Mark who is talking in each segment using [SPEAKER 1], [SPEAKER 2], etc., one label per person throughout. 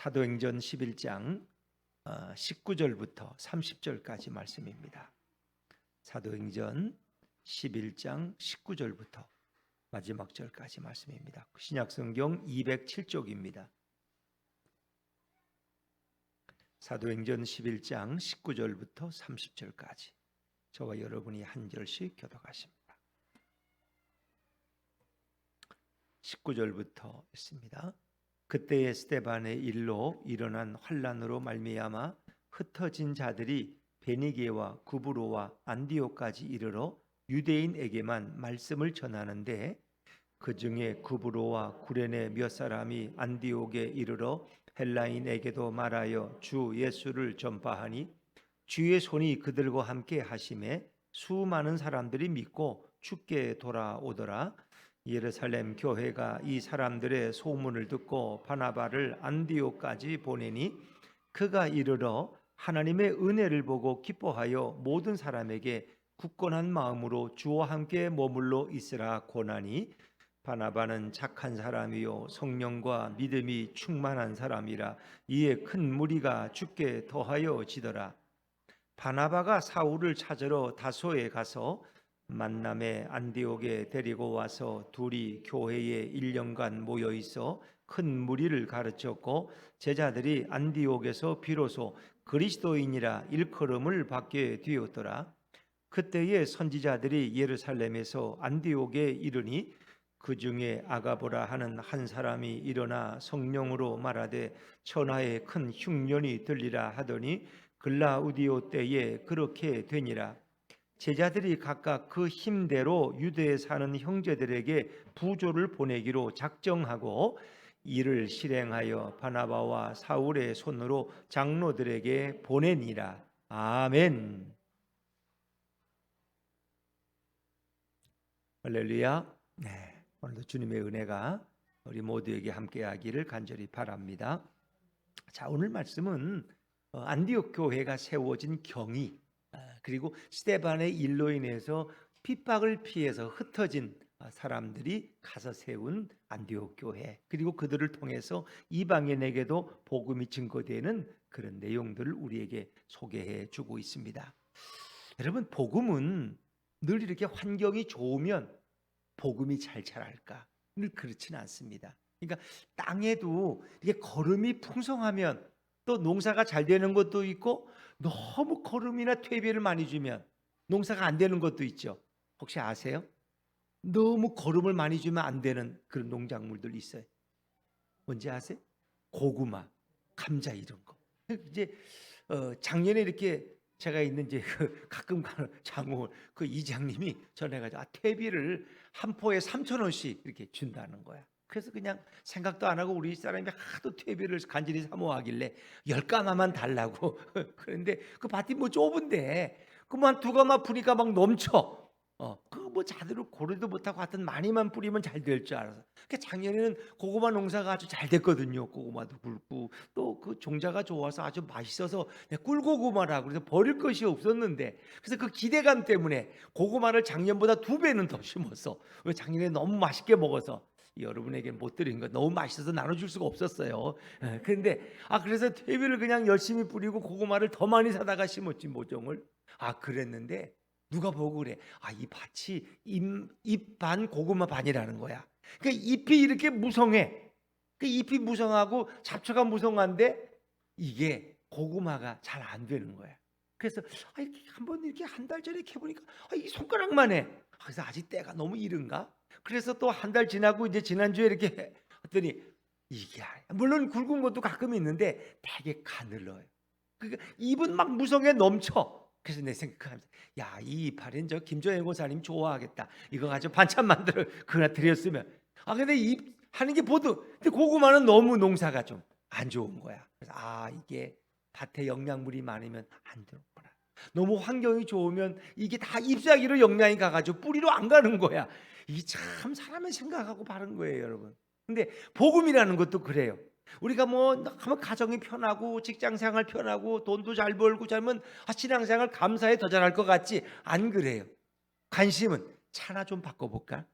[SPEAKER 1] 사도행전 11장 19절부터 30절까지 말씀입니다. 사도행전 11장 19절부터 마지막 절까지 말씀입니다. 신약성경 207쪽입니다. 사도행전 11장 19절부터 30절까지 저와 여러분이 한 절씩 교독하십니다. 19절부터 있습니다. 그때의 스데반의 일로 일어난 환난으로 말미암아 흩어진 자들이 베니게와 구브로와 안디옥까지 이르러 유대인에게만 말씀을 전하는데 그 중에 구브로와 구레네 몇 사람이 안디옥에 이르러 헬라인에게도 말하여 주 예수를 전파하니 주의 손이 그들과 함께 하심에 수많은 사람들이 믿고 주께 돌아오더라. 예루살렘 교회가 이 사람들의 소문을 듣고 바나바를 안디옥까지 보내니 그가 이르러 하나님의 은혜를 보고 기뻐하여 모든 사람에게 굳건한 마음으로 주와 함께 머물러 있으라 권하니 바나바는 착한 사람이요 성령과 믿음이 충만한 사람이라 이에 큰 무리가 주께 더하여 지더라. 바나바가 사울을 찾으러 다소에 가서 만남에 안디옥에 데리고 와서 둘이 교회에 1년간 모여 있어 큰 무리를 가르쳤고 제자들이 안디옥에서 비로소 그리스도인이라 일컬음을 받게 되었더라. 그때에 선지자들이 예루살렘에서 안디옥에 이르니 그 중에 아가보라 하는 한 사람이 일어나 성령으로 말하되 천하에 큰 흉년이 들리라 하더니 글라우디오 때에 그렇게 되니라. 제자들이 각각 그 힘대로 유대에 사는 형제들에게 부조를 보내기로 작정하고 이를 실행하여 바나바와 사울의 손으로 장로들에게 보내니라. 아멘. 할렐루야. 네, 오늘도 주님의 은혜가 우리 모두에게 함께하기를 간절히 바랍니다. 자, 오늘 말씀은 안디옥 교회가 세워진 경위 그리고 스데반의 일로 인해서 핍박을 피해서 흩어진 사람들이 가서 세운 안디옥 교회 그리고 그들을 통해서 이방인에게도 복음이 증거되는 그런 내용들을 우리에게 소개해 주고 있습니다. 여러분, 복음은 늘 이렇게 환경이 좋으면 복음이 잘 자랄까? 늘 그렇지는 않습니다. 그러니까 땅에도 이게 거름이 풍성하면 또 농사가 잘 되는 것도 있고 너무 거름이나 퇴비를 많이 주면 농사가 안 되는 것도 있죠. 혹시 아세요? 너무 거름을 많이 주면 안 되는 그런 농작물들 있어요. 뭔지 아세요? 고구마, 감자 이런 거. 이제 작년에 이렇게 제가 있는 이제 가끔 가는 장모 그 이장님이 전해가지고 퇴비를 한 포에 3,000원씩 이렇게 준다는 거야. 그래서 그냥 생각도 안 하고 우리 사람이 하도 퇴비를 간절히 사모하길래 10가마만 달라고. 그런데 그 밭이 뭐 좁은데 그만 2가마 뿌니까 막 넘쳐. 그 뭐 자대로 고르도 못하고 하여튼 많이만 뿌리면 잘 될 줄 알아서. 그 작년에는 고구마 농사가 아주 잘 됐거든요. 고구마도 굵고 또 그 종자가 좋아서 아주 맛있어서 꿀고구마라고 그래서 버릴 것이 없었는데 그래서 그 기대감 때문에 고구마를 작년보다 2배는 더 심었어. 왜 작년에 너무 맛있게 먹어서. 여러분에게 못 드린 거 너무 맛있어서 나눠줄 수가 없었어요. 그런데 그래서 퇴비를 그냥 열심히 뿌리고 고구마를 더 많이 사다가 심었지 모종을. 그랬는데 누가 보고 그래. 이 밭이 잎 반 고구마 반이라는 거야. 그러니까 잎이 이렇게 무성해. 그 잎이 무성하고 잡초가 무성한데 이게 고구마가 잘 안 되는 거야. 그래서 한번 이렇게 한 달 전에 이렇게 보니까 이 손가락만 해. 그래서 아직 때가 너무 이른가? 그래서 또 한 달 지나고 이제 지난주에 이렇게 했더니 이게 물론 굵은 것도 가끔 있는데 되게 가늘어요. 그러니까 잎은 막 무성해 넘쳐. 그래서 내 생각하면서 이 이파리는 저 김조혜 고사님 좋아하겠다. 이거 가지고 반찬 만들어 그나 드렸으면. 근데 잎 하는 게 보도 근데 고구마는 너무 농사가 좀 안 좋은 거야. 그래서 이게 밭에 영양물이 많으면 안 되는구나. 너무 환경이 좋으면 이게 다 잎사귀로 영양이 가가지고 뿌리로 안 가는 거야. 이게 참 사람의 생각하고 바른 거예요, 여러분. 근데 복음이라는 것도 그래요. 우리가 뭐 하면 가정이 편하고 직장생활 편하고 돈도 잘 벌고 잘하면 신앙생활 감사해 더 잘할 것 같지? 안 그래요. 관심은 차나 좀 바꿔볼까?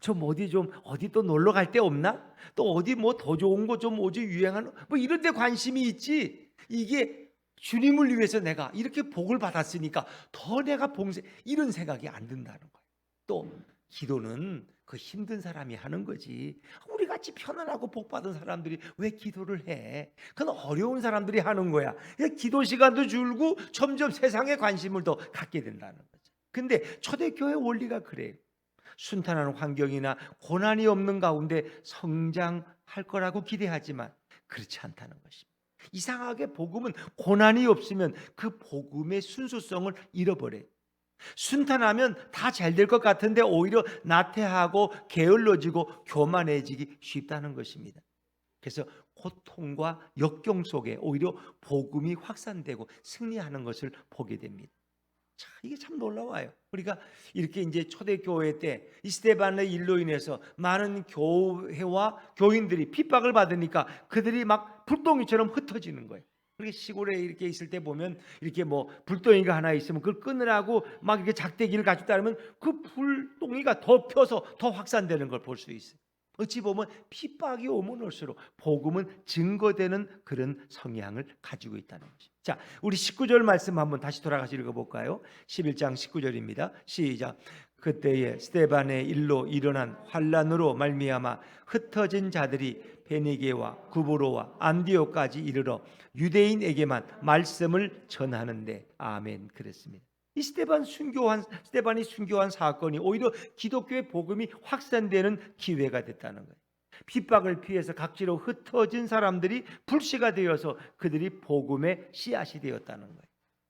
[SPEAKER 1] 좀 어디 또 놀러 갈 데 없나? 또 어디 뭐 더 좋은 거 좀 오지 유행하는 뭐 이런 데 관심이 있지. 이게 주님을 위해서 내가 이렇게 복을 받았으니까 더 내가 봉사 이런 생각이 안 든다는 거예요. 또 기도는 그 힘든 사람이 하는 거지. 우리 같이 편안하고 복 받은 사람들이 왜 기도를 해? 그건 어려운 사람들이 하는 거야. 기도 시간도 줄고 점점 세상에 관심을 더 갖게 된다는 거죠. 근데 초대교회 원리가 그래요. 순탄한 환경이나 고난이 없는 가운데 성장할 거라고 기대하지만 그렇지 않다는 것입니다. 이상하게 복음은 고난이 없으면 그 복음의 순수성을 잃어버려요. 순탄하면 다 잘 될 것 같은데 오히려 나태하고 게을러지고 교만해지기 쉽다는 것입니다. 그래서 고통과 역경 속에 오히려 복음이 확산되고 승리하는 것을 보게 됩니다. 자, 이게 참 놀라워요. 우리가 이렇게 이제 초대교회 때 이 스데반의 일로 인해서 많은 교회와 교인들이 핍박을 받으니까 그들이 막 불덩이처럼 흩어지는 거예요. 그렇게 시골에 이렇게 있을 때 보면 이렇게 뭐 불덩이가 하나 있으면 그걸 끊으라고 막 이렇게 작대기를 가지고 따르면 그 불덩이가 더 펴서 더 확산되는 걸 볼 수 있어요. 어찌 보면 핍박이 오면 올수록 복음은 증거되는 그런 성향을 가지고 있다는 것입니다. 자, 우리 19절 말씀 한번 다시 돌아가서 읽어볼까요? 11장 19절입니다. 시작. 그때에 스데반의 일로 일어난 환란으로 말미암아 흩어진 자들이 베니게와 구브로와 안디옥까지 이르러 유대인에게만 말씀을 전하는데 아멘. 그랬습니다. 이 스데반이 순교한 사건이 오히려 기독교의 복음이 확산되는 기회가 됐다는 거예요. 핍박을 피해서 각지로 흩어진 사람들이 불씨가 되어서 그들이 복음의 씨앗이 되었다는 거예요.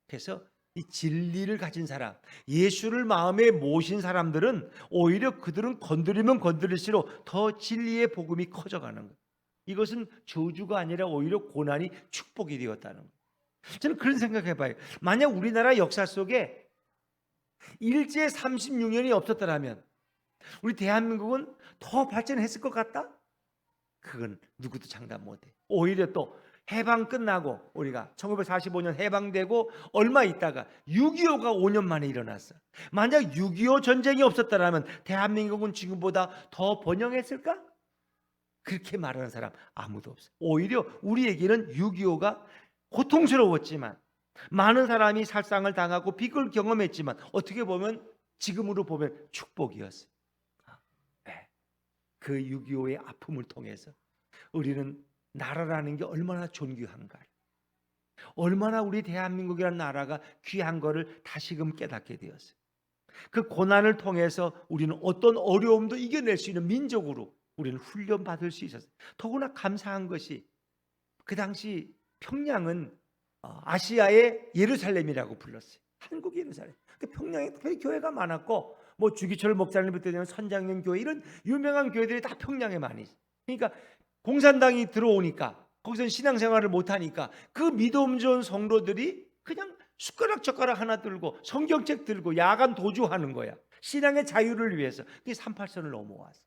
[SPEAKER 1] 그래서 이 진리를 가진 사람, 예수를 마음에 모신 사람들은 오히려 그들은 건드리면 건드릴수록 더 진리의 복음이 커져가는 거예요. 이것은 저주가 아니라 오히려 고난이 축복이 되었다는 거예요. 저는 그런 생각해봐요. 만약 우리나라 역사 속에 일제 36년이 없었더라면 우리 대한민국은 더 발전했을 것 같다? 그건 누구도 장담 못해. 오히려 또 해방 끝나고 우리가 1945년 해방되고 얼마 있다가 6.25가 5년 만에 일어났어. 만약 6.25 전쟁이 없었더라면 대한민국은 지금보다 더 번영했을까? 그렇게 말하는 사람 아무도 없어. 오히려 우리에게는 6.25가 고통스러웠지만 많은 사람이 살상을 당하고 비극을 경험했지만 어떻게 보면 지금으로 보면 축복이었어요. 그 6.25의 아픔을 통해서 우리는 나라라는 게 얼마나 존귀한가, 얼마나 우리 대한민국이라는 나라가 귀한 거를 다시금 깨닫게 되었어요. 그 고난을 통해서 우리는 어떤 어려움도 이겨낼 수 있는 민족으로 우리는 훈련받을 수 있었어요. 더구나 감사한 것이 그 당시 평양은 아시아의 예루살렘이라고 불렀어요. 한국 예루살렘. 그 평양에 특별히 교회가 많았고 뭐 주기철 목사님부터 선장님 교회 이런 유명한 교회들이 다 평양에 많이 있어요. 그러니까 공산당이 들어오니까 거기서 신앙생활을 못하니까 그 믿음 좋은 성도들이 그냥 숟가락 하나 들고 성경책 들고 야간 도주하는 거야. 신앙의 자유를 위해서. 그게 38선을 넘어왔어.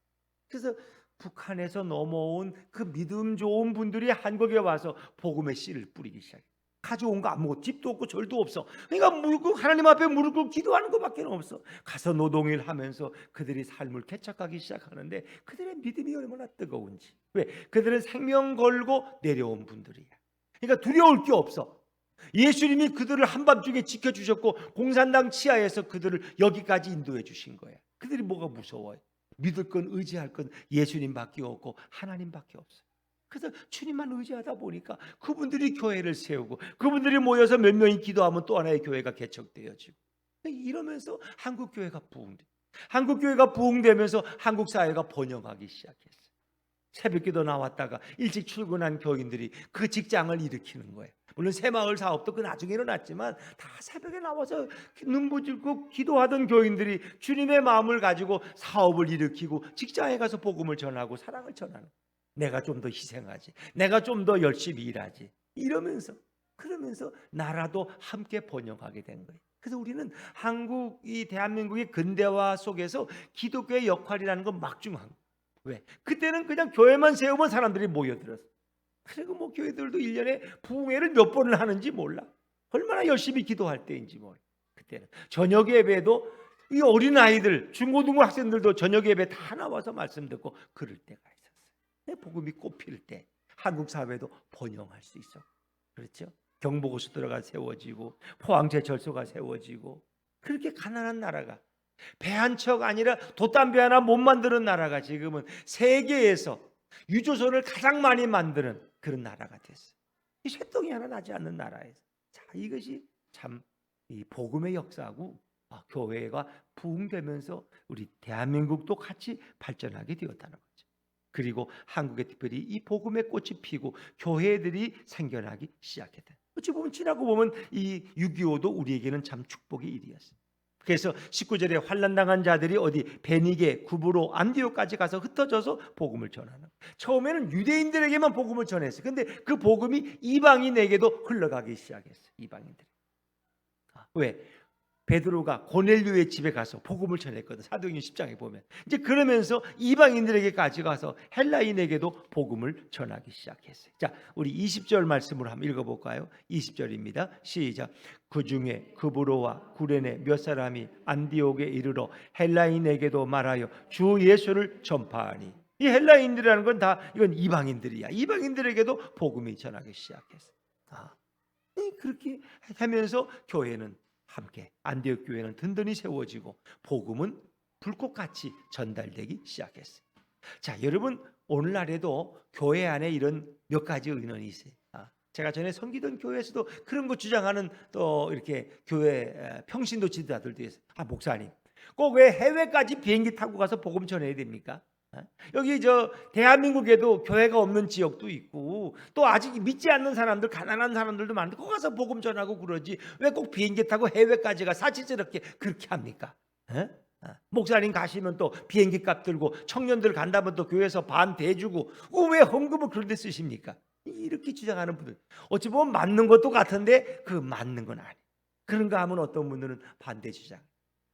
[SPEAKER 1] 그래서 북한에서 넘어온 그 믿음 좋은 분들이 한국에 와서 복음의 씨를 뿌리기 시작해. 가져온 거 아무것도 집도 없고 절도 없어. 그러니까 하나님 앞에 무릎 꿇고 기도하는 것밖에 없어. 가서 노동일 하면서 그들이 삶을 개척하기 시작하는데 그들의 믿음이 얼마나 뜨거운지. 왜? 그들은 생명 걸고 내려온 분들이야. 그러니까 두려울 게 없어. 예수님이 그들을 한밤중에 지켜주셨고 공산당 치하에서 그들을 여기까지 인도해 주신 거야. 그들이 뭐가 무서워요? 믿을 건 의지할 건 예수님밖에 없고 하나님밖에 없어요. 그래서 주님만 의지하다 보니까 그분들이 교회를 세우고 그분들이 모여서 몇 명이 기도하면 또 하나의 교회가 개척되어지고 이러면서 한국 교회가 부흥돼. 한국 교회가 부흥되면서 한국 사회가 번영하기 시작했어요. 새벽기도 나왔다가 일찍 출근한 교인들이 그 직장을 일으키는 거예요. 물론 새마을 사업도 그 나중에 일어났지만 다 새벽에 나와서 눈부짖고 기도하던 교인들이 주님의 마음을 가지고 사업을 일으키고 직장에 가서 복음을 전하고 사랑을 전하는 거예요. 내가 좀 더 희생하지, 내가 좀 더 열심히 일하지, 그러면서 나라도 함께 번영하게 된 거예요. 그래서 우리는 한국이 대한민국의 근대화 속에서 기독교의 역할이라는 건 막중한 거예요. 왜? 그때는 그냥 교회만 세우면 사람들이 모여들었어. 그리고 뭐 교회들도 1년에 부흥회를 몇 번을 하는지 몰라. 얼마나 열심히 기도할 때인지 몰라. 그때는 저녁 예배도 이 어린아이들, 중고등부 학생들도 저녁 예배 다 나와서 말씀 듣고 그럴 때가 있었어요. 복음이 꽃필 때 한국 사회도 번영할 수 있어. 그렇죠? 경부고속도로가 세워지고 포항제철소가 세워지고, 그렇게 가난한 나라가, 배 한 척 아니라 돛담배 하나 못 만드는 나라가 지금은 세계에서 유조선을 가장 많이 만드는 그런 나라가 됐어요. 이 쇠덩이 하나 나지 않는 나라에서. 자, 이것이 참 이 복음의 역사고, 교회가 부흥되면서 우리 대한민국도 같이 발전하게 되었다는 거죠. 그리고 한국에 특별히 이 복음의 꽃이 피고 교회들이 생겨나기 시작했다. 어찌 보면 지나고 보면 이 6.25도 우리에게는 참 축복의 일이었어요. 그래서 19절에 환난당한 자들이 어디 베니게, 구브로, 안디옥까지 가서 흩어져서 복음을 전하는. 처음에는 유대인들에게만 복음을 전했어요. 근데 그 복음이 이방인에게도 흘러가기 시작했어요. 이방인들. 왜? 베드로가 고넬료의 집에 가서 복음을 전했거든. 사도행전 10장에 보면. 이제 그러면서 이방인들에게까지 가서 헬라인에게도 복음을 전하기 시작했어요. 자, 우리 20절 말씀으로 한번 읽어볼까요? 20절입니다. 시작. 그 중에 구브로와 구레네 몇 사람이 안디옥에 이르러 헬라인에게도 말하여 주 예수를 전파하니. 이 헬라인들이라는 건 다 이건 이방인들이야. 이방인들에게도 복음이 전하기 시작했어요. 그렇게 하면서 교회는 함께, 안디옥 교회는 든든히 세워지고 복음은 불꽃같이 전달되기 시작했어요. 자, 여러분, 오늘날에도 교회 안에 이런 몇 가지 의논이 있어요. 제가 전에 섬기던 교회에서도 그런 거 주장하는 또 이렇게 교회 평신도 지도자들도 있어요. 목사님, 꼭 왜 해외까지 비행기 타고 가서 복음 전해야 됩니까? 여기 저 대한민국에도 교회가 없는 지역도 있고 또 아직 믿지 않는 사람들, 가난한 사람들도 많은데 거기 가서 복음 전하고 그러지 왜 꼭 비행기 타고 해외까지 가 사치스럽게 그렇게 합니까? 목사님 가시면 또 비행기 값 들고, 청년들 간다면 또 교회에서 반 대주고, 왜 헌금을 그런 데 쓰십니까? 이렇게 주장하는 분들, 어찌 보면 맞는 것도 같은데 그 맞는 건 아니에요. 그런가 하면 어떤 분들은 반대 주장.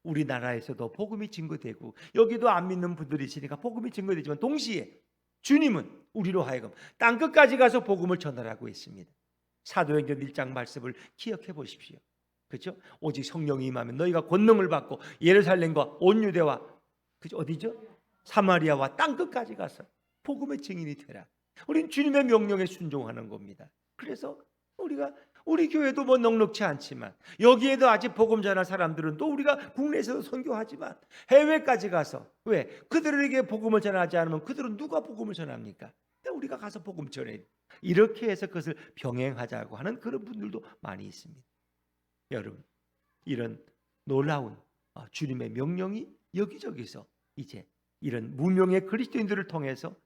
[SPEAKER 1] 우리나라에서도 복음이 증거되고 여기도 안 믿는 분들이 있으니까 복음이 증거되지만 동시에 주님은 우리로 하여금 땅끝까지 가서 복음을 전하라고 했습니다. 사도행전 1장 말씀을 기억해 보십시오. 그렇죠? 오직 성령이 임하면 너희가 권능을 받고 예루살렘과 온 유대와 어디죠? 사마리아와 땅끝까지 가서 복음의 증인이 되라. 우리는 주님의 명령에 순종하는 겁니다. 그래서 우리 교회도 뭐 넉넉치 않지만 여기에도 아직 복음 전할 사람들은 또 우리가 국내에서도 선교하지만 해외까지 가서, 왜? 그들에게 복음을 전하지 않으면 그들은 누가 복음을 전합니까? 우리가 가서 복음 전해야 돼. 이렇게 해서 그것을 병행하자고 하는 그런 분들도 많이 있습니다. 여러분, 이런 놀라운 주님의 명령이 여기저기서 이제 이런 무명의 그리스도인들을 통해서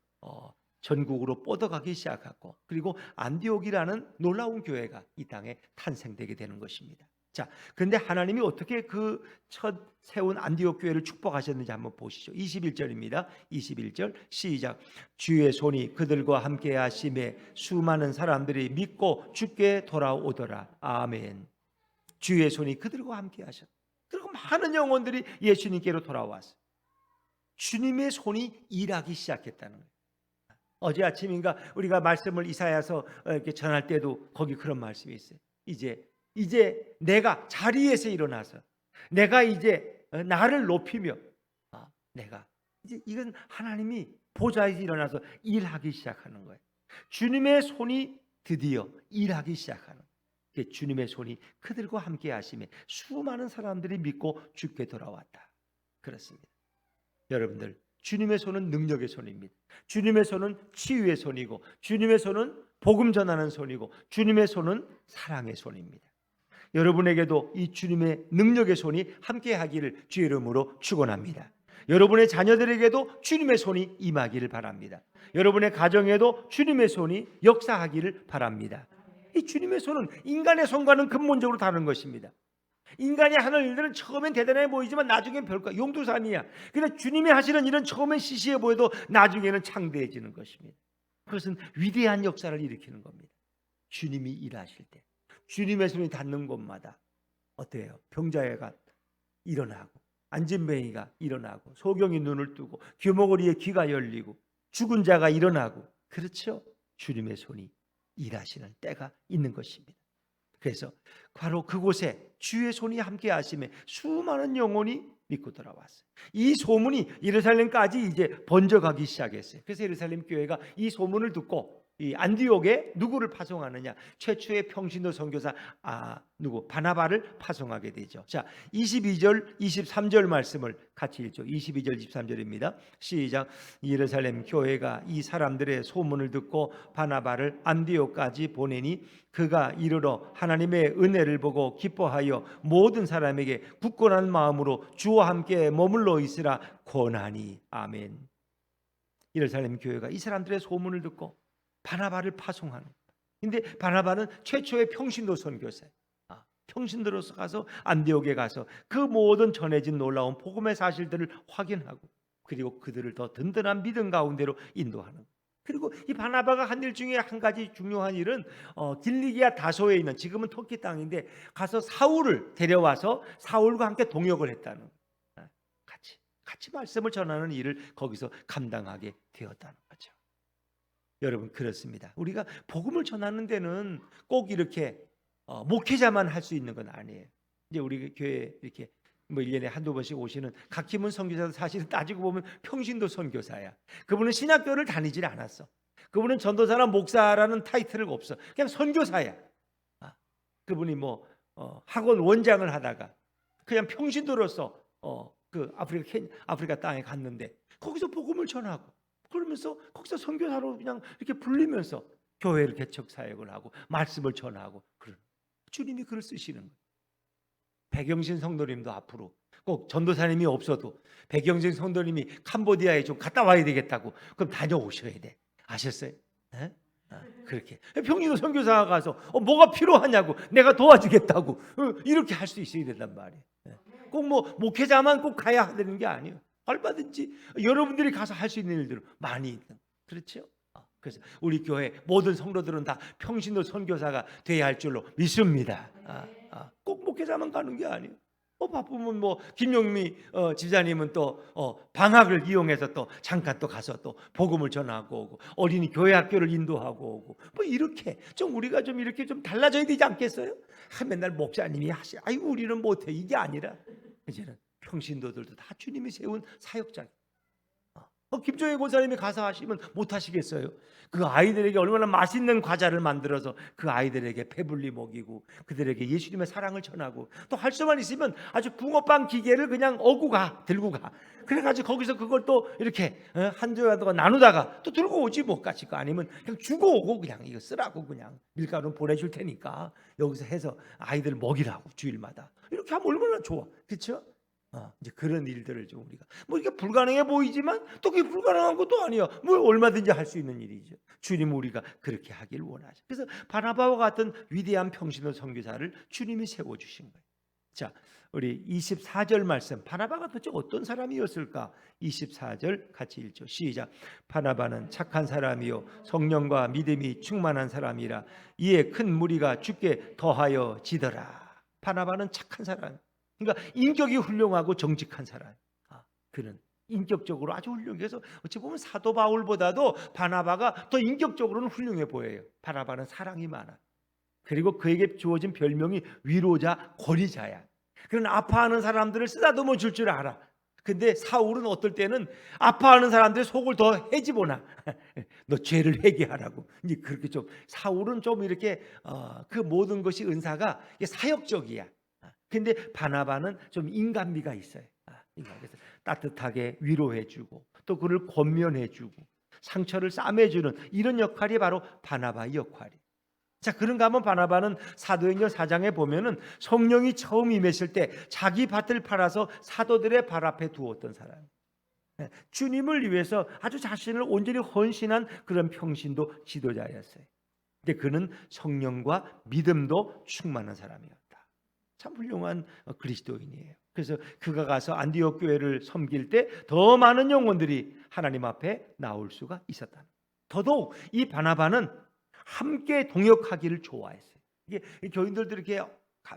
[SPEAKER 1] 전국으로 뻗어가기 시작하고, 그리고 안디옥이라는 놀라운 교회가 이 땅에 탄생되게 되는 것입니다. 자, 그런데 하나님이 어떻게 그 첫 세운 안디옥 교회를 축복하셨는지 한번 보시죠. 21절입니다. 21절 시작. 주의 손이 그들과 함께 하심에 수많은 사람들이 믿고 주께 돌아오더라. 아멘. 주의 손이 그들과 함께 하셨다. 그리고 많은 영혼들이 예수님께로 돌아왔어요. 주님의 손이 일하기 시작했다는 거예요. 어제 아침인가 우리가 말씀을 이사야서 이렇게 전할 때도 거기 그런 말씀이 있어요. 이제 내가 자리에서 일어나서 내가 이제 나를 높이며 내가 이제 이건 하나님이 보좌에서 일어나서 일하기 시작하는 거예요. 주님의 손이 드디어 일하기 시작하는 거예요. 주님의 손이 그들과 함께 하심에 수많은 사람들이 믿고 주께 돌아왔다. 그렇습니다. 여러분들, 주님의 손은 능력의 손입니다. 주님의 손은 치유의 손이고, 주님의 손은 복음 전하는 손이고, 주님의 손은 사랑의 손입니다. 여러분에게도 이 주님의 능력의 손이 함께 하기를 주의 이름으로 축원합니다. 여러분의 자녀들에게도 주님의 손이 임하기를 바랍니다. 여러분의 가정에도 주님의 손이 역사하기를 바랍니다. 이 주님의 손은 인간의 손과는 근본적으로 다른 것입니다. 인간이 하는 일들은 처음엔 대단해 보이지만 나중엔 별거, 용두삼이야. 그런데 주님이 하시는 일은 처음엔 시시해 보여도 나중에는 창대해지는 것입니다. 그것은 위대한 역사를 일으키는 겁니다. 주님이 일하실 때 주님의 손이 닿는 곳마다 어때요? 병자가 일어나고, 안진뱅이가 일어나고, 소경이 눈을 뜨고, 귀머거리에 귀가 열리고, 죽은 자가 일어나고, 그렇죠? 주님의 손이 일하시는 때가 있는 것입니다. 그래서 바로 그곳에 주의 손이 함께 하심에 수많은 영혼이 믿고 돌아왔어요. 이 소문이 예루살렘까지 이제 번져가기 시작했어요. 그래서 예루살렘 교회가 이 소문을 듣고 이 안디옥에 누구를 파송하느냐? 최초의 평신도 선교사 바나바를 파송하게 되죠. 자, 22절, 23절 말씀을 같이 읽죠. 22절, 23절입니다. 시작. 예루살렘 교회가 이 사람들의 소문을 듣고 바나바를 안디옥까지 보내니 그가 이르러 하나님의 은혜를 보고 기뻐하여 모든 사람에게 굳건한 마음으로 주와 함께 머물러 있으라 권하니. 아멘. 예루살렘 교회가 이 사람들의 소문을 듣고 바나바를 파송하는. 근데 바나바는 최초의 평신도 선교사예요. 평신도로서 가서 안디옥에 가서 그 모든 전해진 놀라운 복음의 사실들을 확인하고 그리고 그들을 더 든든한 믿음 가운데로 인도하는. 그리고 이 바나바가 한 일 중에 한 가지 중요한 일은 길리기아 다소에 있는, 지금은 터키 땅인데, 가서 사울을 데려와서 사울과 함께 동역을 했다는, 같이 말씀을 전하는 일을 거기서 감당하게 되었다는 거죠. 여러분, 그렇습니다. 우리가 복음을 전하는 데는 꼭 이렇게 목회자만 할 수 있는 건 아니에요. 이제 우리 교회 이렇게 1년에 한두 번씩 오시는 각기문 선교사도 사실은 따지고 보면 평신도 선교사야. 그분은 신학교를 다니질 않았어. 그분은 전도사나 목사라는 타이틀은 없어. 그냥 선교사야. 그분이 학원 원장을 하다가 그냥 평신도로서 그 아프리카 땅에 갔는데 거기서 복음을 전하고, 그러면서 거기서 선교사로 그냥 이렇게 불리면서 교회를 개척 사역을 하고 말씀을 전하고, 그런 주님이 그를 쓰시는 거예요. 백영신 성도님도 앞으로 꼭 전도사님이 없어도 백영신 성도님이 캄보디아에 좀 갔다 와야 되겠다고, 그럼 다녀오셔야 돼. 아셨어요? 그렇게 평신도 선교사가 가서 뭐가 필요하냐고 내가 도와주겠다고 이렇게 할 수 있어야 된단 말이에요. 꼭 목회자만 꼭 가야 되는 게 아니에요. 얼마든지 여러분들이 가서 할 수 있는 일들은 많이 있는. 그렇죠? 그래서 우리 교회 모든 성도들은 다 평신도 선교사가 돼야 할 줄로 믿습니다. 꼭 목회자만 가는 게 아니에요. 바쁘면 김용미 집사님은 또 방학을 이용해서 또 잠깐 또 가서 또 복음을 전하고 오고, 어린이 교회 학교를 인도하고 오고, 이렇게 좀 우리가 좀 이렇게 좀 달라져야 되지 않겠어요? 맨날 목사님이 아이고 우리는 못해, 이게 아니라 이제는 평신도들도 다 주님이 세운 사역자. 김종혜 권사님이 가서 하시면 못하시겠어요? 그 아이들에게 얼마나 맛있는 과자를 만들어서 그 아이들에게 배불리 먹이고 그들에게 예수님의 사랑을 전하고, 또 할 수만 있으면 아주 붕어빵 기계를 그냥 들고 가. 그래가지고 거기서 그걸 또 이렇게 한 조각 나누다가 또 들고 오지 못 가시고, 아니면 그냥 주고 오고, 그냥 이거 쓰라고 그냥 밀가루 보내줄 테니까 여기서 해서 아이들 먹이라고 주일마다. 이렇게 하면 얼마나 좋아, 그렇죠? 이제 그런 일들을 좀 우리가 이게 불가능해 보이지만 또 그게 불가능한 것도 아니야. 얼마든지 할 수 있는 일이죠. 주님, 우리가 그렇게 하길 원하죠. 그래서 바나바와 같은 위대한 평신도 선교사를 주님이 세워 주신 거예요. 자, 우리 24절 말씀, 바나바가 도대체 어떤 사람이었을까? 24절 같이 읽죠. 시작. 바나바는 착한 사람이요 성령과 믿음이 충만한 사람이라 이에 큰 무리가 주께 더하여 지더라. 바나바는 착한 사람. 그러니까 인격이 훌륭하고 정직한 사람. 그는 인격적으로 아주 훌륭해서 어찌 보면 사도 바울보다도 바나바가 더 인격적으로는 훌륭해 보여요. 바나바는 사랑이 많아. 그리고 그에게 주어진 별명이 위로자, 권위자야. 그는 아파하는 사람들을 쓰다듬어 줄 줄 알아. 근데 사울은 어떨 때는 아파하는 사람들의 속을 더 헤집어놔. 너 죄를 회개하라고. 이제 그렇게 좀 사울은 좀 이렇게 그 모든 것이 은사가 사역적이야. 근데 바나바는 좀 인간미가 있어요. 그래서 따뜻하게 위로해주고 또 그를 권면해주고 상처를 싸매주는 이런 역할이 바로 바나바의 역할이에요. 자, 그런가 하면 바나바는 사도행전 4장에 보면은 성령이 처음 임했을 때 자기 밭을 팔아서 사도들의 발 앞에 두었던 사람이에요. 주님을 위해서 아주 자신을 온전히 헌신한 그런 평신도 지도자였어요. 근데 그는 성령과 믿음도 충만한 사람이었다. 참 훌륭한 그리스도인이에요. 그래서 그가 가서 안디옥 교회를 섬길 때 더 많은 영혼들이 하나님 앞에 나올 수가 있었다. 더더욱 이 바나바는 함께 동역하기를 좋아했어요. 이게 교인들도 이렇게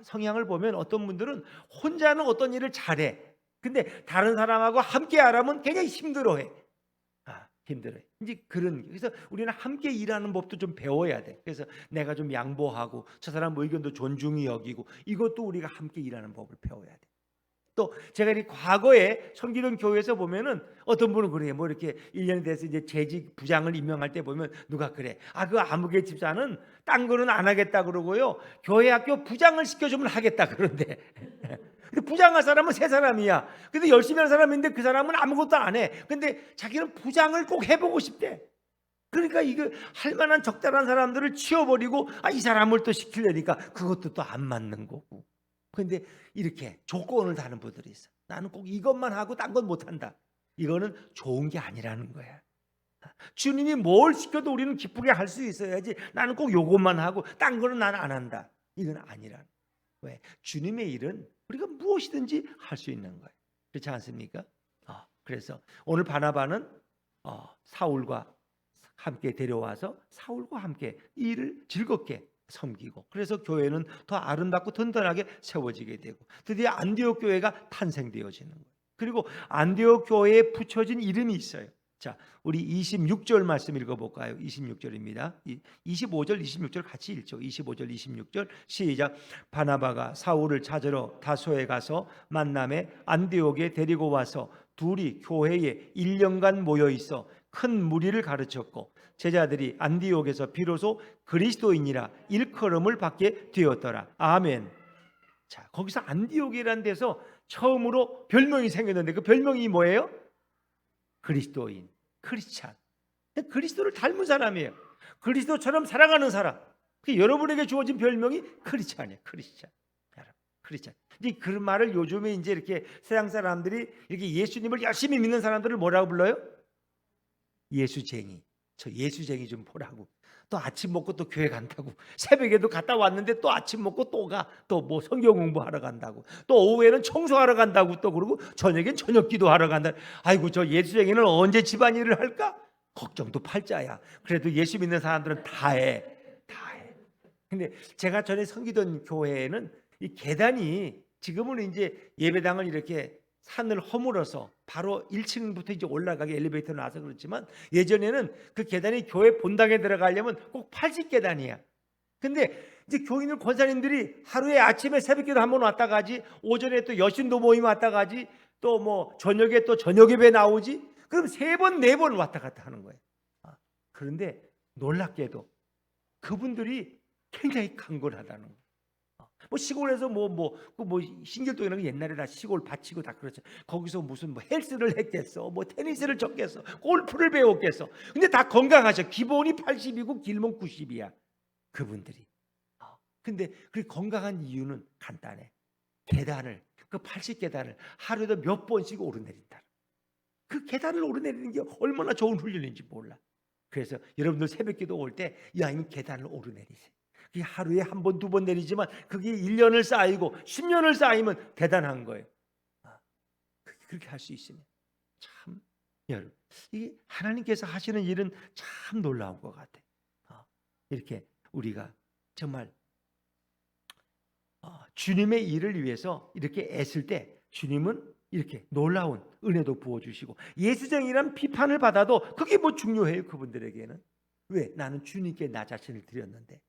[SPEAKER 1] 성향을 보면 어떤 분들은 혼자는 어떤 일을 잘해. 근데 다른 사람하고 함께 하라면 굉장히 힘들어해. 힘들어요. 이제 그래서 우리는 함께 일하는 법도 좀 배워야 돼. 그래서 내가 좀 양보하고 저 사람 의견도 존중히 여기고, 이것도 우리가 함께 일하는 법을 배워야 돼. 또 제가 이 과거에 섬기던 교회에서 보면은 어떤 분은 그래요. 뭐 이렇게 1년이 돼서 이제 재직 부장을 임명할 때 보면 누가 그래. 그 아무개 집사는 딴 거는 안 하겠다 그러고요. 교회 학교 부장을 시켜주면 하겠다 그런데. 근데 부장할 사람은 세 사람이야. 근데 열심히 할 사람인데 그 사람은 아무것도 안 해. 근데 자기는 부장을 꼭 해보고 싶대. 그러니까 이거 할 만한 적절한 사람들을 치워버리고 이 사람을 또 시키려니까 그것도 또 안 맞는 거고. 근데 이렇게 조건을 다는 분들이 있어. 나는 꼭 이것만 하고 딴 건 못한다. 이거는 좋은 게 아니라는 거야. 주님이 뭘 시켜도 우리는 기쁘게 할 수 있어야지. 나는 꼭 요것만 하고 딴 거는 나는 안 한다. 이건 아니라는 거야. 왜? 주님의 일은 우리가 무엇이든지 할 수 있는 거예요. 그렇지 않습니까? 그래서 오늘 바나바는 사울과 함께 데려와서 사울과 함께 이 일을 즐겁게 섬기고, 그래서 교회는 더 아름답고 든든하게 세워지게 되고 드디어 안디옥 교회가 탄생되어지는 거예요. 그리고 안디옥 교회에 붙여진 이름이 있어요. 자, 우리 26절 말씀 읽어볼까요? 26절입니다. 25절, 26절 같이 읽죠. 25절, 26절 시작. 바나바가 사울을 찾으러 다소에 가서 만남에 안디옥에 데리고 와서 둘이 교회에 1년간 모여 있어 큰 무리를 가르쳤고 제자들이 안디옥에서 비로소 그리스도인이라 일컬음을 받게 되었더라. 아멘. 자, 거기서 안디옥이라는 데서 처음으로 별명이 생겼는데 그 별명이 뭐예요? 그리스도인, 크리스찬. 그리스도를 닮은 사람이에요. 그리스도처럼 살아가는 사람. 여러분에게 주어진 별명이 크리스찬이에요. 크리스찬. 크리스찬. 이제 그런 말을 요즘에 이제 이렇게 세상 사람들이 이렇게 예수님을 열심히 믿는 사람들을 뭐라고 불러요? 예수쟁이. 저 예수쟁이 좀 보라고. 또 아침 먹고 또 교회 간다고. 새벽에도 갔다 왔는데 또 아침 먹고 또 가. 또 뭐 성경 공부하러 간다고. 또 오후에는 청소하러 간다고 또 그러고 저녁엔 저녁 기도하러 간다. 아이고 저 예수쟁이는 언제 집안일을 할까? 걱정도 팔자야. 그래도 예수 믿는 사람들은 다 해. 다 해. 근데 제가 전에 섬기던 교회에는 이 계단이 지금은 이제 예배당을 이렇게 산을 허물어서 바로 1층부터 이제 올라가게 엘리베이터 나와서 그렇지만 예전에는 그 계단이 교회 본당에 들어가려면 꼭 80계단이야. 근데 이제 교인들 권사님들이 하루에 아침에 새벽기도 한번 왔다 가지, 오전에 또 여신도 모임 왔다 가지, 또 뭐 저녁에 또 저녁 예배 나오지. 그럼 3번 4번 왔다 갔다 하는 거예요. 그런데 놀랍게도 그분들이 굉장히 강건하다는 거예요. 뭐 시골에서 뭐 신길동 이런 거 옛날에 다 시골 바치고 다 그렇죠. 거기서 무슨 뭐 헬스를 했겠어, 뭐 테니스를 쳤겠어, 골프를 배웠겠어. 근데 다 건강하셔. 기본이 80이고 길면 90이야. 그분들이. 근데 그 건강한 이유는 간단해. 계단을 그 80계단을 하루에도 몇 번씩 오르내린다. 그 계단을 오르내리는 게 얼마나 좋은 훈련인지 몰라. 그래서 여러분들 새벽기도 올 때 이왕이면 계단을 오르내리세요. 그게 하루에 한 번, 2번 내리지만 그게 1년을 쌓이고 10년을 쌓이면 대단한 거예요. 그렇게 할 수 있으면 참 여러분, 이게 하나님께서 하시는 일은 참 놀라운 것 같아요. 이렇게 우리가 정말 주님의 일을 위해서 이렇게 애쓸 때 주님은 이렇게 놀라운 은혜도 부어주시고, 예수쟁이란 비판을 받아도 그게 뭐 중요해요 그분들에게는. 왜? 나는 주님께 나 자신을 드렸는데,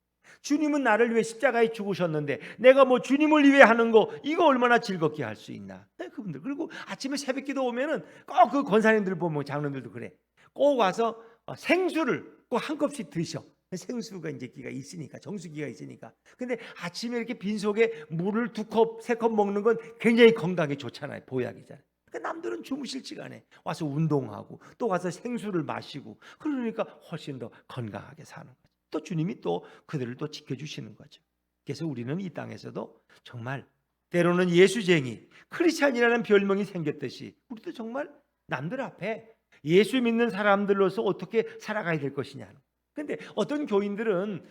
[SPEAKER 1] 주님은 나를 위해 십자가에 죽으셨는데 내가 뭐 주님을 위해 하는 거 이거 얼마나 즐겁게 할 수 있나. 그분들. 그리고 아침에 새벽기도 오면은 꼭 그 권사님들 보면 장로들도 그래. 꼭 와서 생수를 꼭 한 컵씩 드셔. 생수가 이제 기가 있으니까, 정수기가 있으니까. 근데 아침에 이렇게 빈속에 물을 2컵, 3컵 먹는 건 굉장히 건강에 좋잖아요. 보약이잖아요. 그러니까 남들은 주무실 시간에 와서 운동하고 또 와서 생수를 마시고, 그러니까 훨씬 더 건강하게 사는 거죠. 또 주님이 또 그들을 또 지켜주시는 거죠. 그래서 우리는 이 땅에서도 정말 때로는 예수쟁이, 크리스찬이라는 별명이 생겼듯이 우리도 정말 남들 앞에 예수 믿는 사람들로서 어떻게 살아가야 될 것이냐. 근데 어떤 교인들은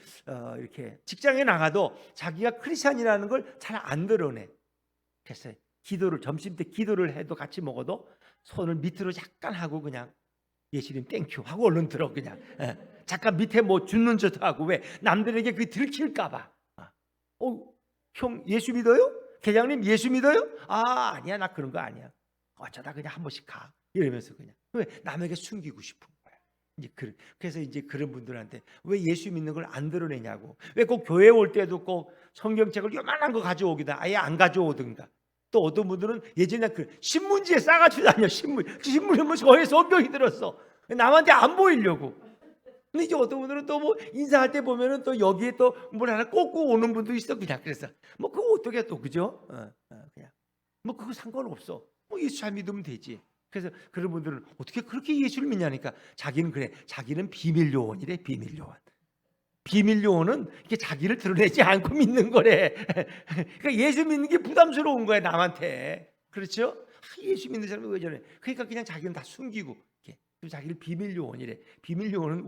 [SPEAKER 1] 이렇게 직장에 나가도 자기가 크리스찬이라는 걸 잘 안 드러내. 그래서 기도를, 점심 때 기도를 해도 같이 먹어도 손을 밑으로 잠깐 하고 그냥 예수님 땡큐 하고 얼른 들어. 그냥 잠깐 밑에 뭐 죽는 척도 하고. 왜? 남들에게 그게 들킬까 봐. 형 예수 믿어요? 계장님 예수 믿어요? 아니야, 나 그런 거 아니야. 어쩌다 그냥 한 번씩 가 이러면서 그냥. 왜? 남에게 숨기고 싶은 거야. 이제 그래서 이제 그런 분들한테 왜 예수 믿는 걸 안 드러내냐고. 왜 꼭 교회 올 때도 꼭 성경책을 요만한 거 가져오기다 아예 안 가져오든가, 또 어떤 분들은 예전에 그 신문지에 싸가지고 다녀. 신문에 뭐 거의 성경이 들었어. 남한테 안 보이려고. 근데 이제 어떤 분들은 또 뭐 인사할 때 보면은 또 여기에 또 뭘 하나 꽂고 오는 분도 있어. 그냥 그래서 뭐 그거 어떻게 또 그죠? 그냥 뭐 그거 상관없어. 뭐 예수 잘 믿으면 되지. 그래서 그런 분들은 어떻게 그렇게 예수를 믿냐니까 자기는 그래. 자기는 비밀 요원이래. 비밀 요원. 비밀 요원은 이렇게 자기를 드러내지 않고 믿는 거래. 그러니까 예수 믿는 게 부담스러운 거야 남한테. 그렇죠? 예수 믿는 사람이 왜 저래? 그러니까 그냥 자기는 다 숨기고 이렇게. 자기를 비밀 요원이래. 비밀 요원은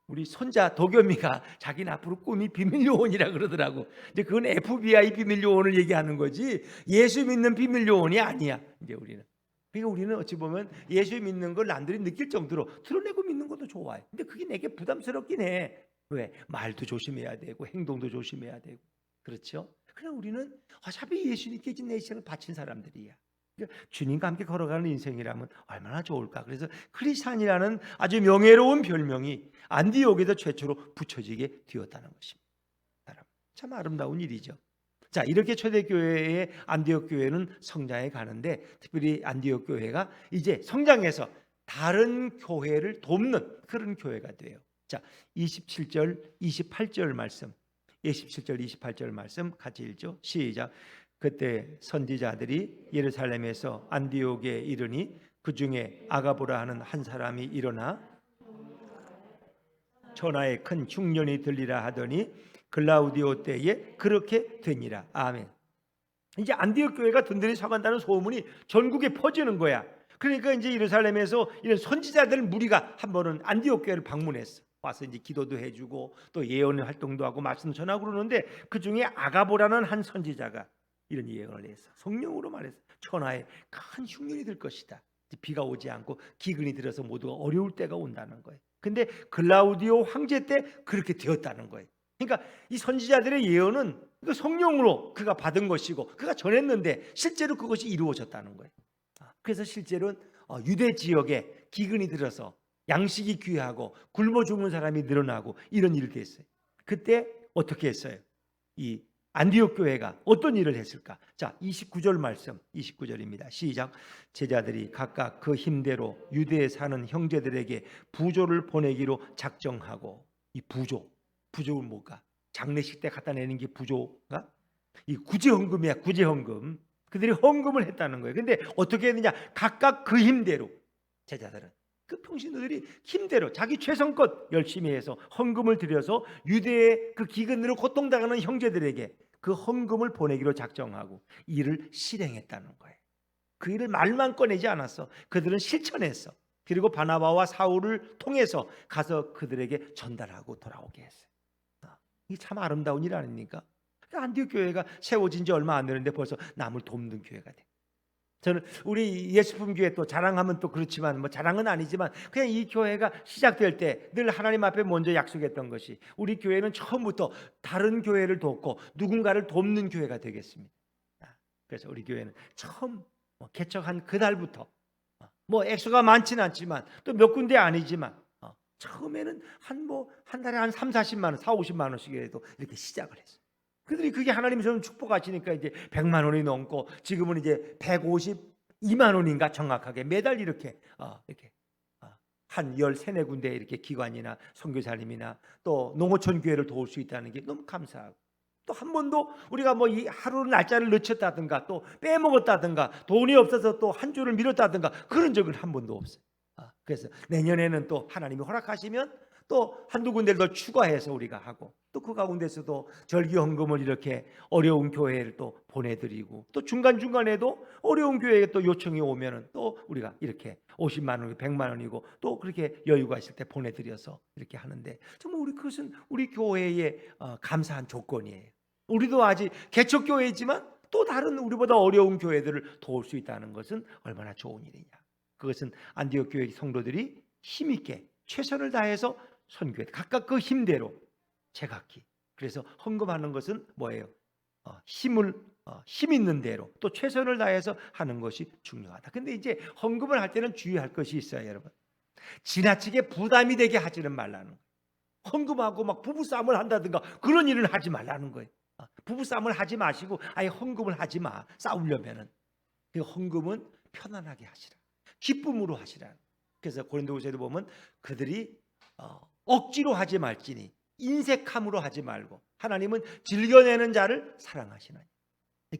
[SPEAKER 1] 우리 손자 도겸이가 자기는 앞으로 꿈이 비밀 요원이라 그러더라고. 이제 그건 FBI 비밀 요원을 얘기하는 거지 예수 믿는 비밀 요원이 아니야. 이제 우리는. 그러니까 우리는 어찌 보면 예수 믿는 걸 남들이 느낄 정도로 드러내고 믿는 것도 좋아해. 근데 그게 내게 부담스럽긴 해. 왜? 말도 조심해야 되고 행동도 조심해야 되고. 그렇죠? 그냥 우리는 어차피 예수님께 내 인생을 바친 사람들이야. 그러니까 주님과 함께 걸어가는 인생이라면 얼마나 좋을까. 그래서 크리스찬이라는 아주 명예로운 별명이 안디옥에서 최초로 붙여지게 되었다는 것입니다. 참 아름다운 일이죠. 자, 이렇게 초대교회의 안디옥 교회는 성장해 가는데 특별히 안디옥 교회가 이제 성장해서 다른 교회를 돕는 그런 교회가 돼요. 자, 27절 28절 말씀, 27절 28절 말씀 같이 읽죠. 시작. 그때 선지자들이 예루살렘에서 안디옥에 이르니 그 중에 아가보라 하는 한 사람이 일어나 천하에 큰 흉년이 들리라 하더니 글라우디오 때에 그렇게 되니라. 아멘. 이제 안디옥 교회가 든든히 서간다는 소문이 전국에 퍼지는 거야. 그러니까 이제 예루살렘에서 이런 선지자들 무리가 한 번은 안디옥 교회를 방문했어. 와서 이제 기도도 해주고 또 예언 활동도 하고 말씀 전하고 그러는데 그 중에 아가보라는 한 선지자가 이런 예언을 했어. 성령으로 말했어. 천하에 큰 흉년이 들 것이다. 비가 오지 않고 기근이 들어서 모두가 어려울 때가 온다는 거예요. 근데 글라우디오 황제 때 그렇게 되었다는 거예요. 그러니까 이 선지자들의 예언은 성령으로 그가 받은 것이고 그가 전했는데 실제로 그것이 이루어졌다는 거예요. 그래서 실제로는 유대 지역에 기근이 들어서 양식이 귀하고 굶어 죽는 사람이 늘어나고 이런 일이 됐어요. 그때 어떻게 했어요? 이 안디옥 교회가 어떤 일을 했을까? 자, 29절 말씀, 29절입니다. 시작. 제자들이 각각 그 힘대로 유대에 사는 형제들에게 부조를 보내기로 작정하고. 이 부조는 뭘까? 장례식 때 갖다 내는 게 부조가? 이 구제헌금이야. 구제헌금. 그들이 헌금을 했다는 거예요. 근데 어떻게 했느냐? 각각 그 힘대로. 제자들은 그 평신도들이 힘대로 자기 최선껏 열심히 해서 헌금을 들여서 유대의 그 기근으로 고통당하는 형제들에게 그 헌금을 보내기로 작정하고 일을 실행했다는 거예요. 그 일을 말만 꺼내지 않았어. 그들은 실천했어. 그리고 바나바와 사울을 통해서 가서 그들에게 전달하고 돌아오게 했어요. 이게 참 아름다운 일 아닙니까? 안디옥 교회가 세워진 지 얼마 안 되는데 벌써 남을 돕는 교회가 돼. 저는 우리 예수품 교회 또 자랑하면 또 그렇지만 뭐 자랑은 아니지만 그냥 이 교회가 시작될 때 늘 하나님 앞에 먼저 약속했던 것이 우리 교회는 처음부터 다른 교회를 돕고 누군가를 돕는 교회가 되겠습니다. 그래서 우리 교회는 처음 개척한 그날부터 뭐 액수가 많지는 않지만 또 몇 군데 아니지만 처음에는 한 달에 한 3, 40만 원, 4, 50만 원씩이라도 이렇게 시작을 했어요. 그들이 그게 하나님이 저는 축복하시니까 이제 100만 원이 넘고 지금은 이제 152만 원인가 정확하게 매달 이렇게 한 13-14군데 이렇게 기관이나 선교사님이나 또 농어촌 교회를 도울 수 있다는 게 너무 감사하고 또 한 번도 우리가 뭐 이 하루 날짜를 늦췄다든가 또 빼먹었다든가 돈이 없어서 또 한 주를 미뤘다든가 그런 적은 한 번도 없어요. 그래서 내년에는 또 하나님이 허락하시면 또 한두 군데를 더 추가해서 우리가 하고 또 그 가운데서도 절기헌금을 이렇게 어려운 교회를 또 보내드리고 또 중간중간에도 어려운 교회에 또 요청이 오면은 또 우리가 이렇게 50만 원, 100만 원이고 또 그렇게 여유가 있을 때 보내드려서 이렇게 하는데 정말 그것은 우리 교회의 감사한 조건이에요. 우리도 아직 개척교회이지만 또 다른 우리보다 어려운 교회들을 도울 수 있다는 것은 얼마나 좋은 일이냐. 그것은 안디옥 교회 성도들이 힘있게 최선을 다해서 선교해 각각 그 힘대로 제각기. 그래서 헌금하는 것은 뭐예요? 힘 있는 대로 또 최선을 다해서 하는 것이 중요하다. 근데 이제 헌금을 할 때는 주의할 것이 있어요, 여러분. 지나치게 부담이 되게 하지는 말라는 거예요. 헌금하고 막 부부싸움을 한다든가 그런 일은 하지 말라는 거예요. 부부싸움을 하지 마시고 아예 헌금을 하지 마. 싸우려면은. 그 헌금은 편안하게 하시라. 기쁨으로 하시라. 그래서 고린도후서에도 보면 그들이 억지로 하지 말지니 인색함으로 하지 말고 하나님은 즐겨내는 자를 사랑하시나니.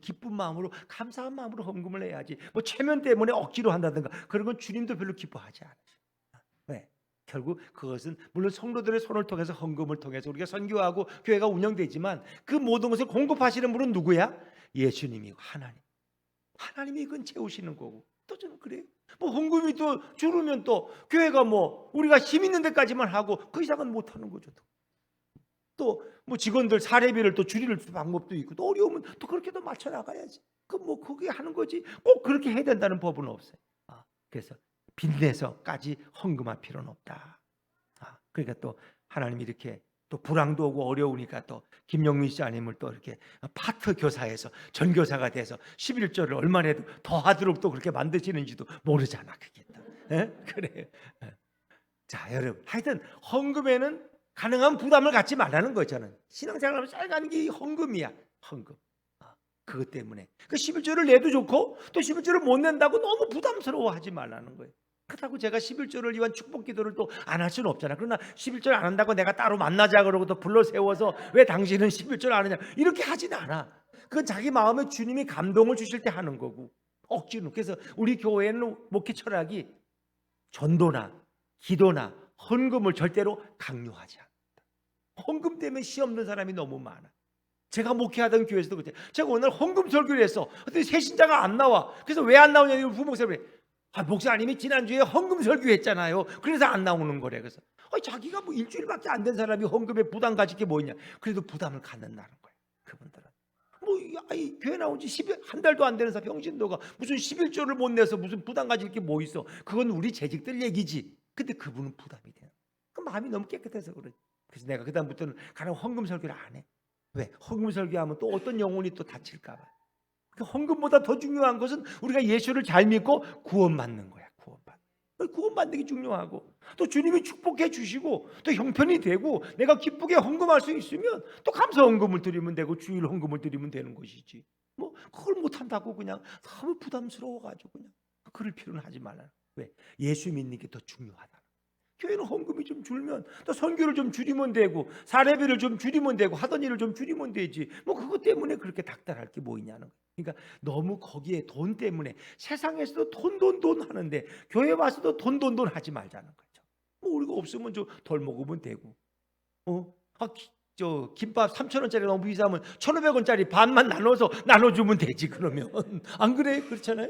[SPEAKER 1] 기쁜 마음으로 감사한 마음으로 헌금을 해야지. 뭐 체면 때문에 억지로 한다든가 그런 건 주님도 별로 기뻐하지 않아요. 왜? 결국 그것은 물론 성도들의 손을 통해서 헌금을 통해서 우리가 선교하고 교회가 운영되지만 그 모든 것을 공급하시는 분은 누구야? 예수님이고 하나님이 이건 채우시는 거고. 또 저는 그래요. 뭐 헌금이 또 줄으면 또 교회가 뭐 우리가 힘 있는 데까지만 하고 그 이상은 못 하는 거죠. 또 뭐 직원들 사례비를 또 줄일 방법도 있고 또 어려우면 또 그렇게도 맞춰 나가야지. 그 뭐 그게 하는 거지. 꼭 그렇게 해야 된다는 법은 없어요. 그래서 빚내서까지 헌금할 필요는 없다. 그러니까 또 하나님이 이렇게 또 불황도 오고 어려우니까 또 김영민 씨아님을 또 이렇게 파트 교사에서 전교사가 돼서 11조를 얼마나 해도 더 하도록 또 그렇게 만드시는지도 모르잖아. 그게 또. 그래. 자, 여러분, 하여튼 헌금에는 가능한 부담을 갖지 말라는 거예요. 저는 신앙생활하면 잘 가는 게 헌금이야. 헌금. 그것 때문에 그 11조를 내도 좋고 또 11조를 못 낸다고 너무 부담스러워하지 말라는 거예요. 그렇다고 제가 11조를 위한 축복 기도를 또 안 할 수는 없잖아. 그러나 11조를 안 한다고 내가 따로 만나자 그러고 또 불러 세워서 왜 당신은 11조를 안 하냐 이렇게 하진 않아. 그건 자기 마음에 주님이 감동을 주실 때 하는 거고 억지로. 그래서 우리 교회는 목회 철학이 전도나 기도나 헌금을 절대로 강요하지 않는다. 헌금 때문에 시험는 사람이 너무 많아. 제가 목회하던 교회에서도 그때 제가 오늘 헌금 설교를 했어. 근데 새신자가 안 나와. 그래서 왜 안 나오냐고 부목사님이 목사님이 지난주에 헌금 설교했잖아요. 그래서 안 나오는 거래. 그래서 자기가 뭐 일주일밖에 안 된 사람이 헌금에 부담 가질 게 뭐 있냐. 그래도 부담을 갖는다는 거예요. 그분들은 뭐 교회 나온 지 한 달도 안 되는 사람 병신도가 무슨 11조를 못 내서 무슨 부담 가질 게 뭐 있어. 그건 우리 재직들 얘기지. 근데 그분은 부담이 돼요. 그 마음이 너무 깨끗해서 그래. 그래서 내가 그다음부터는 가령 헌금 설교를 안 해. 왜? 헌금 설교하면 또 어떤 영혼이 또 다칠까 봐. 헌금보다 더 중요한 것은 우리가 예수를 잘 믿고 구원받는 거야. 구원받는 게 중요하고 또 주님이 축복해 주시고 또 형편이 되고 내가 기쁘게 헌금할 수 있으면 또 감사 헌금을 드리면 되고 주일 헌금을 드리면 되는 것이지. 뭐 그걸 못한다고 그냥 너무 부담스러워가지고 그냥 그럴 필요는 하지 말라. 왜? 예수 믿는 게 더 중요하다. 교회는 헌금이 좀 줄면 또 선교를 좀 줄이면 되고 사례비를 좀 줄이면 되고 하던 일을 좀 줄이면 되지. 뭐 그것 때문에 그렇게 닥달할 게 뭐 있냐는 거예요. 그러니까 너무 거기에 돈 때문에 세상에서도 돈 하는데 교회 와서도 돈 하지 말자는 거죠. 뭐 우리가 없으면 좀 덜 먹으면 되고. 저 김밥 3,000원짜리 너무 비싸면 1,500원짜리 반만 나눠주면 되지. 그러면 안 그래? 그렇잖아요.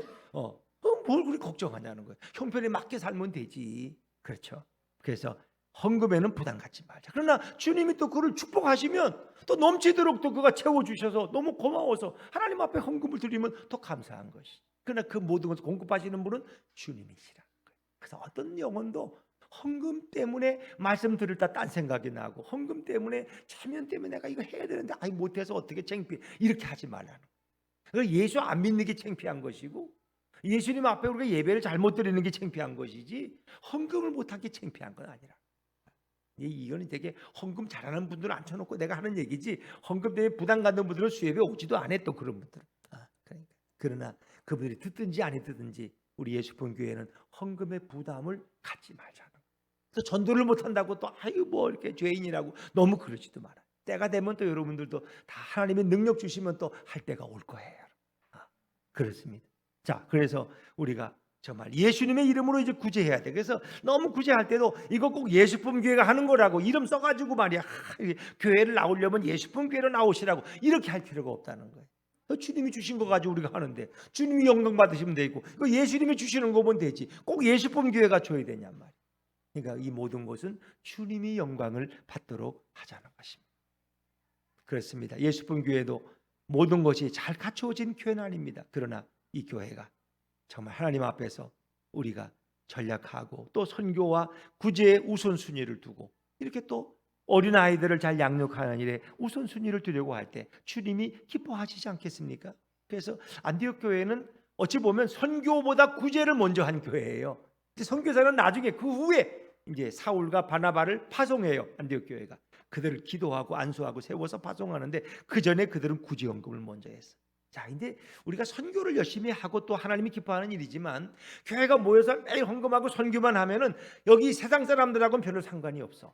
[SPEAKER 1] 뭘 그렇게 걱정하냐는 거예요. 형편에 맞게 살면 되지. 그렇죠. 그래서 헌금에는 부담 갖지 말자. 그러나 주님이 또 그를 축복하시면 또 넘치도록 또 그가 채워주셔서 너무 고마워서 하나님 앞에 헌금을 드리면 더 감사한 것이. 그러나 그 모든 것을 공급하시는 분은 주님이시라는 거예요. 그래서 어떤 영혼도 헌금 때문에 말씀 들을 때 딴 생각이 나고 헌금 때문에 체면 때문에 내가 이거 해야 되는데 못해서 어떻게 창피해 이렇게 하지 말라는 거예요. 예수 안 믿는 게 창피한 것이고 예수님 앞에 우리가 예배를 잘못 드리는 게 창피한 것이지 헌금을 못한 게 창피한 건 아니라. 이거는 되게 헌금 잘하는 분들은 앉혀놓고 내가 하는 얘기지 헌금 때문에 부담 갖는 분들은 수협에 오지도 안 했던 그런 분들은. 그러나 그분들이 듣든지 안 듣든지 우리 예수품 교회는 헌금의 부담을 갖지 말자는. 또 전도를 못한다고 또 뭐 이렇게 죄인이라고 너무 그러지도 마라. 때가 되면 또 여러분들도 다 하나님의 능력 주시면 또 할 때가 올 거예요. 그렇습니다. 자, 그래서 우리가 정말 예수님의 이름으로 이제 구제해야 돼. 그래서 너무 구제할 때도 이거 꼭 예수품 교회가 하는 거라고 이름 써가지고 말이야. 교회를 나오려면 예수품 교회로 나오시라고 이렇게 할 필요가 없다는 거예요. 주님이 주신 거 가지고 우리가 하는데 주님이 영광 받으시면 되고 이거 예수님이 주시는 거면 되지. 꼭 예수품 교회가 줘야 되냔 말이야. 그러니까 이 모든 것은 주님이 영광을 받도록 하자는 것입니다. 그렇습니다. 예수품 교회도 모든 것이 잘 갖춰진 교회는 아닙니다. 그러나 이 교회가 정말 하나님 앞에서 우리가 전략하고 또 선교와 구제의 우선순위를 두고 이렇게 또 어린아이들을 잘 양육하는 일에 우선순위를 두려고 할 때 주님이 기뻐하시지 않겠습니까? 그래서 안디옥 교회는 어찌 보면 선교보다 구제를 먼저 한 교회예요. 선교사는 나중에 그 후에 이제 사울과 바나바를 파송해요. 안디옥 교회가. 그들을 기도하고 안수하고 세워서 파송하는데 그 전에 그들은 구제연금을 먼저 했어. 자, 이제 우리가 선교를 열심히 하고 또 하나님이 기뻐하는 일이지만 교회가 모여서 매일 헌금하고 선교만 하면은 여기 세상 사람들하고는 별로 상관이 없어.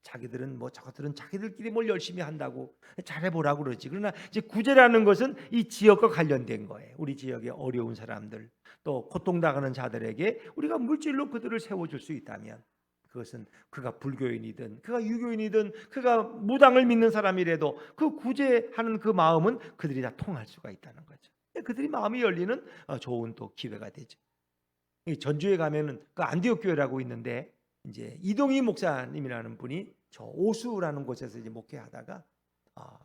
[SPEAKER 1] 자기들은 뭐 저것들은 자기들끼리 뭘 열심히 한다고 잘해보라고 그러지. 그러나 이제 구제라는 것은 이 지역과 관련된 거예요. 우리 지역의 어려운 사람들, 또 고통당하는 자들에게 우리가 물질로 그들을 세워줄 수 있다면, 그것은 그가 불교인이든 그가 유교인이든 그가 무당을 믿는 사람이라도 그 구제하는 그 마음은 그들이 다 통할 수가 있다는 거죠. 그들이 마음이 열리는 좋은 또 기회가 되죠. 전주에 가면은 그 안디옥 교회라고 있는데, 이제 이동희 목사님이라는 분이 저 오수라는 곳에서 이제 목회하다가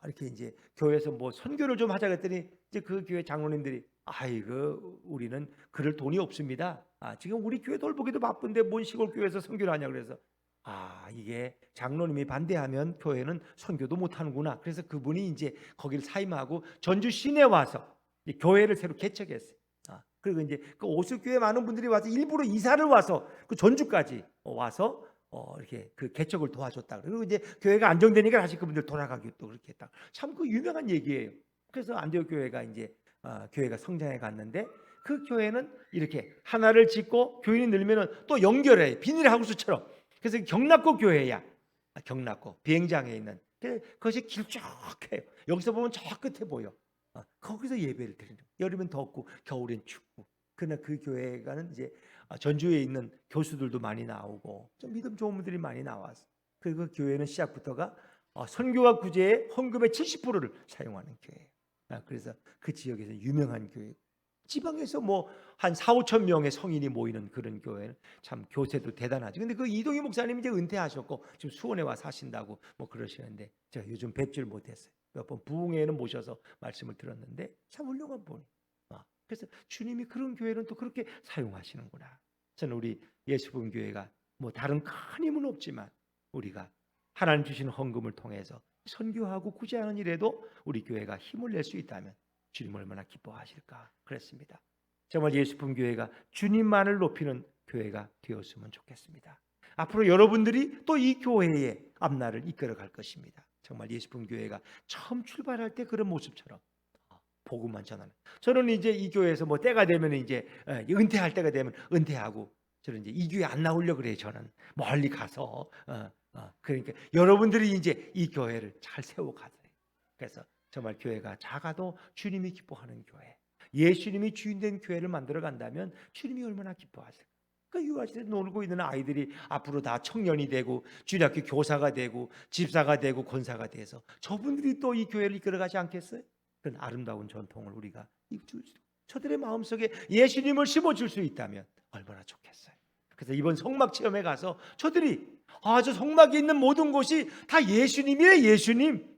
[SPEAKER 1] 이렇게 이제 교회에서 뭐 선교를 좀 하자 그랬더니 이제 그 교회 장로님들이 아이고 우리는 그럴 돈이 없습니다. 지금 우리 교회 돌보기도 바쁜데 뭔 시골 교회에서 선교를 하냐 그래서 이게 장로님이 반대하면 교회는 선교도 못 하는구나. 그래서 그분이 이제 거기를 사임하고 전주 시내 와서 교회를 새로 개척했어요. 그리고 이제 그 오수교회 많은 분들이 와서 일부러 이사를 와서 그 전주까지 와서 이렇게 그 개척을 도와줬다. 그리고 이제 교회가 안정되니까 다시 그분들 돌아가기 또 그렇게 했다. 참 그 유명한 얘기예요. 그래서 안디옥 교회가 이제 교회가 성장해 갔는데 그 교회는 이렇게 하나를 짓고 교인이 늘면은 또 연결해 비닐하우스처럼. 그래서 경락고 교회야. 경락고 비행장에 있는. 그것이 길쭉해요. 여기서 보면 저 끝에 보여. 거기서 예배를 드리는 거예요. 여름엔 덥고 겨울엔 춥고. 그러나 그 교회가는 이제 전주에 있는 교수들도 많이 나오고 좀 믿음 좋은 분들이 많이 나왔어. 그리고 그 교회는 시작부터가 선교와 구제의 헌금의 70%를 사용하는 교회예요. 그래서 그 지역에서 유명한 교회. 지방에서 뭐 한 4, 5천 명의 성인이 모이는 그런 교회는 참 교세도 대단하죠. 근데 그 이동희 목사님이 이제 은퇴하셨고 지금 수원에 와 사신다고 뭐 그러시는데 제가 요즘 뵙질 못했어요. 몇 번 부흥회에는 모셔서 말씀을 들었는데 참 훌륭한 분. 그래서 주님이 그런 교회는 또 그렇게 사용하시는구나. 저는 우리 예수분 교회가 뭐 다른 큰 힘은 없지만 우리가 하나님 주신 헌금을 통해서 선교하고 구제하는 일에도 우리 교회가 힘을 낼 수 있다면 주님 얼마나 기뻐하실까 그랬습니다. 정말 예수분 교회가 주님만을 높이는 교회가 되었으면 좋겠습니다. 앞으로 여러분들이 또 이 교회의 앞날을 이끌어갈 것입니다. 정말 예수분 교회가 처음 출발할 때 그런 모습처럼 복음만 전하는. 저는 이제 이 교회에서 뭐 때가 되면 이제 은퇴할 때가 되면 은퇴하고 저는 이제 이 교회 안 나오려고 그래요. 저는 멀리 가서 그러니까 여러분들이 이제 이 교회를 잘 세워가세요. 그래서 정말 교회가 작아도 주님이 기뻐하는 교회, 예수님이 주인된 교회를 만들어 간다면 주님이 얼마나 기뻐하실까. 그 유아시대 놀고 있는 아이들이 앞으로 다 청년이 되고 주일학교 교사가 되고 집사가 되고 권사가 돼서 저분들이 또 이 교회를 이끌어가지 않겠어요? 그런 아름다운 전통을 우리가 저들의 마음속에 예수님을 심어줄 수 있다면 얼마나 좋겠어요. 그래서 이번 성막 체험에 가서 저들이 저 성막에 있는 모든 곳이 다 예수님이래. 예수님.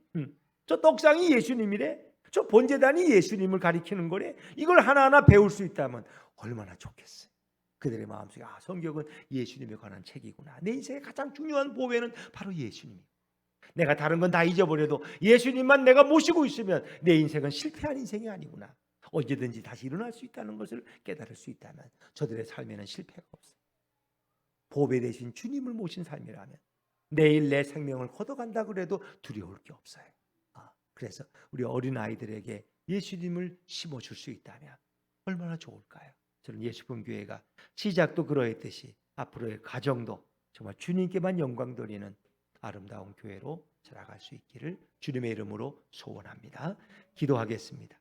[SPEAKER 1] 저 떡상이 예수님이래. 저 번제단이 예수님을 가리키는 거래. 이걸 하나하나 배울 수 있다면 얼마나 좋겠어요. 그들의 마음속에 성경은 예수님에 관한 책이구나. 내 인생의 가장 중요한 보배는 바로 예수님. 내가 다른 건 다 잊어버려도 예수님만 내가 모시고 있으면 내 인생은 실패한 인생이 아니구나. 언제든지 다시 일어날 수 있다는 것을 깨달을 수 있다면 저들의 삶에는 실패가 없어요. 보배 대신 주님을 모신 삶이라면 내일 내 생명을 걷어간다 그래도 두려울 게 없어요. 그래서 우리 어린아이들에게 예수님을 심어줄 수 있다면 얼마나 좋을까요? 저는 예수분 교회가 시작도 그러했듯이 앞으로의 가정도 정말 주님께만 영광 돌리는 아름다운 교회로 자라갈 수 있기를 주님의 이름으로 소원합니다. 기도하겠습니다.